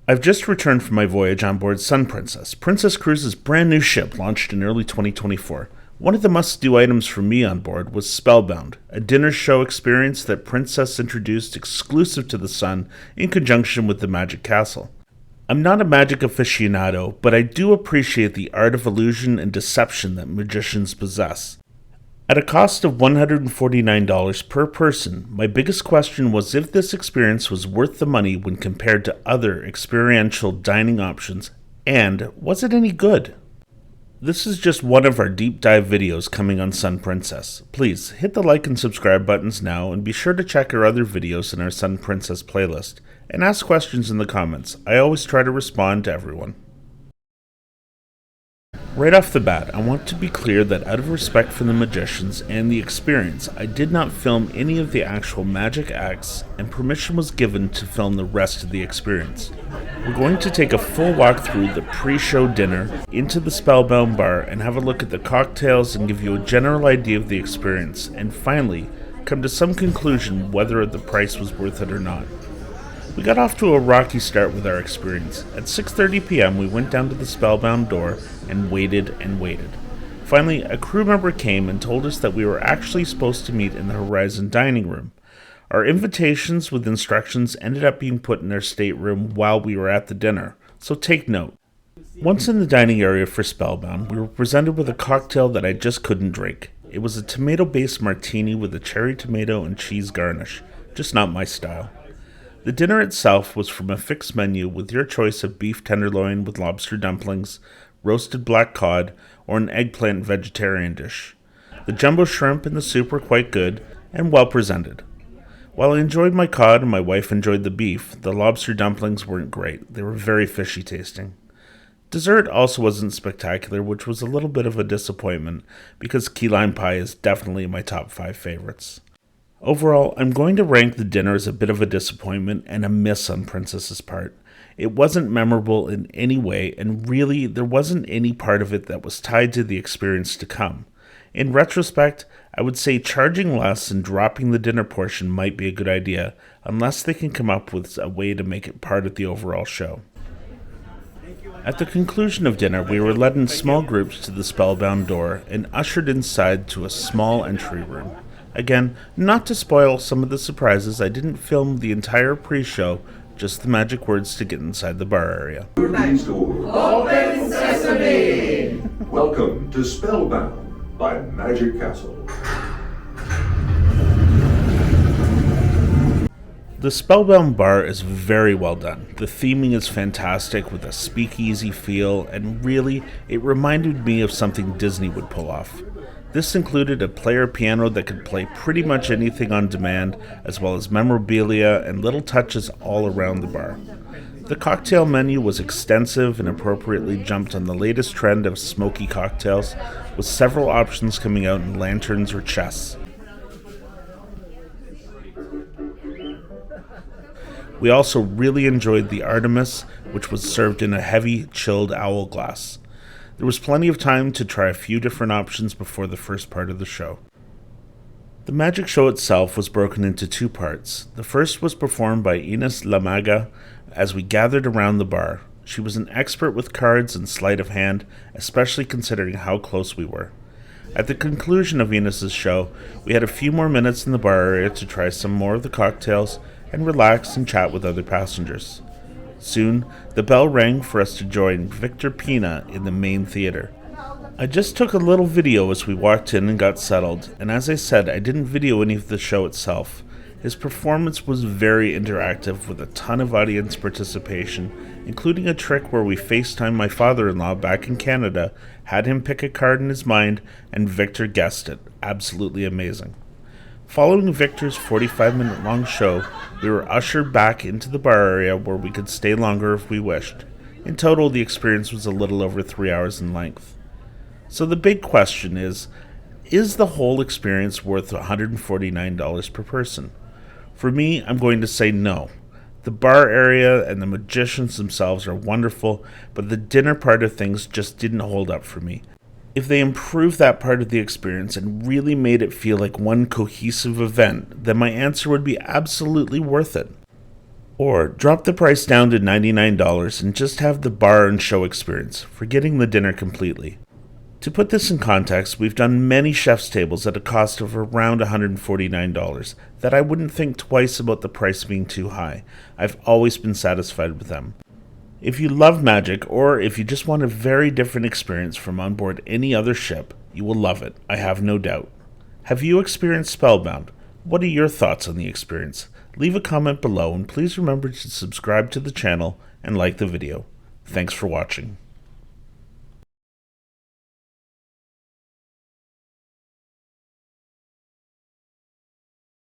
I've just returned from my voyage on board Sun Princess, Princess Cruises' brand new ship launched in early 2024. One of the must-do items for me on board was Spellbound, a dinner show experience that Princess introduced exclusive to the Sun in conjunction with the Magic Castle. I'm not a magic aficionado, but I do appreciate the art of illusion and deception that magicians possess. At a cost of $149 per person, my biggest question was if this experience was worth the money when compared to other experiential dining options, and was it any good? This is just one of our deep dive videos coming on Sun Princess. Please hit the like and subscribe buttons now, and be sure to check our other videos in our Sun Princess playlist, and ask questions in the comments. I always try to respond to everyone. Right off the bat, I want to be clear that out of respect for the magicians and the experience, I did not film any of the actual magic acts, and permission was given to film the rest of the experience. We're going to take a full walk through the pre-show dinner, into the Spellbound Bar, and have a look at the cocktails and give you a general idea of the experience, and finally, come to some conclusion whether the price was worth it or not. We got off to a rocky start with our experience. At 6:30 p.m. we went down to the Spellbound door and waited and waited. Finally, a crew member came and told us that we were actually supposed to meet in the Horizon dining room. Our invitations with instructions ended up being put in their stateroom while we were at the dinner, so take note. Once in the dining area for Spellbound, we were presented with a cocktail that I just couldn't drink. It was a tomato-based martini with a cherry tomato and cheese garnish, just not my style. The dinner itself was from a fixed menu with your choice of beef tenderloin with lobster dumplings, roasted black cod, or an eggplant vegetarian dish. The jumbo shrimp and the soup were quite good and well presented. While I enjoyed my cod and my wife enjoyed the beef, the lobster dumplings weren't great. They were very fishy tasting. Dessert also wasn't spectacular, which was a little bit of a disappointment because key lime pie is definitely my top 5 favorites. Overall, I'm going to rank the dinner as a bit of a disappointment and a miss on Princess's part. It wasn't memorable in any way, and really, there wasn't any part of it that was tied to the experience to come. In retrospect, I would say charging less and dropping the dinner portion might be a good idea, unless they can come up with a way to make it part of the overall show. At the conclusion of dinner, we were led in small groups to the Spellbound door and ushered inside to a small entry room. Again, not to spoil some of the surprises, I didn't film the entire pre-show, just the magic words to get inside the bar area. Open Sesame! Welcome to Spellbound by Magic Castle. The Spellbound Bar is very well done. The theming is fantastic with a speakeasy feel, and really, it reminded me of something Disney would pull off. This included a player piano that could play pretty much anything on demand, as well as memorabilia and little touches all around the bar. The cocktail menu was extensive and appropriately jumped on the latest trend of smoky cocktails, with several options coming out in lanterns or chests. We also really enjoyed the Artemis, which was served in a heavy, chilled owl glass. There was plenty of time to try a few different options before the first part of the show. The magic show itself was broken into 2 parts. The first was performed by Ines La Maga as we gathered around the bar. She was an expert with cards and sleight of hand, especially considering how close we were. At the conclusion of Ines' show, we had a few more minutes in the bar area to try some more of the cocktails and relax and chat with other passengers. Soon, the bell rang for us to join Victor Pina in the main theater. I just took a little video as we walked in and got settled, and as I said, I didn't video any of the show itself. His performance was very interactive with a ton of audience participation, including a trick where we FaceTimed my father-in-law back in Canada, had him pick a card in his mind, and Victor guessed it. Absolutely amazing. Following Victor's 45-minute long show, we were ushered back into the bar area where we could stay longer if we wished. In total, the experience was a little over 3 hours in length. So the big question is the whole experience worth $149 per person? For me, I'm going to say no. The bar area and the magicians themselves are wonderful, but the dinner part of things just didn't hold up for me. If they improved that part of the experience and really made it feel like one cohesive event, then my answer would be absolutely worth it. Or drop the price down to $99 and just have the bar and show experience, forgetting the dinner completely. To put this in context, we've done many chef's tables at a cost of around $149 that I wouldn't think twice about the price being too high. I've always been satisfied with them. If you love magic, or if you just want a very different experience from on board any other ship, you will love it, I have no doubt. Have you experienced Spellbound? What are your thoughts on the experience? Leave a comment below, and please remember to subscribe to the channel and like the video. Thanks for watching.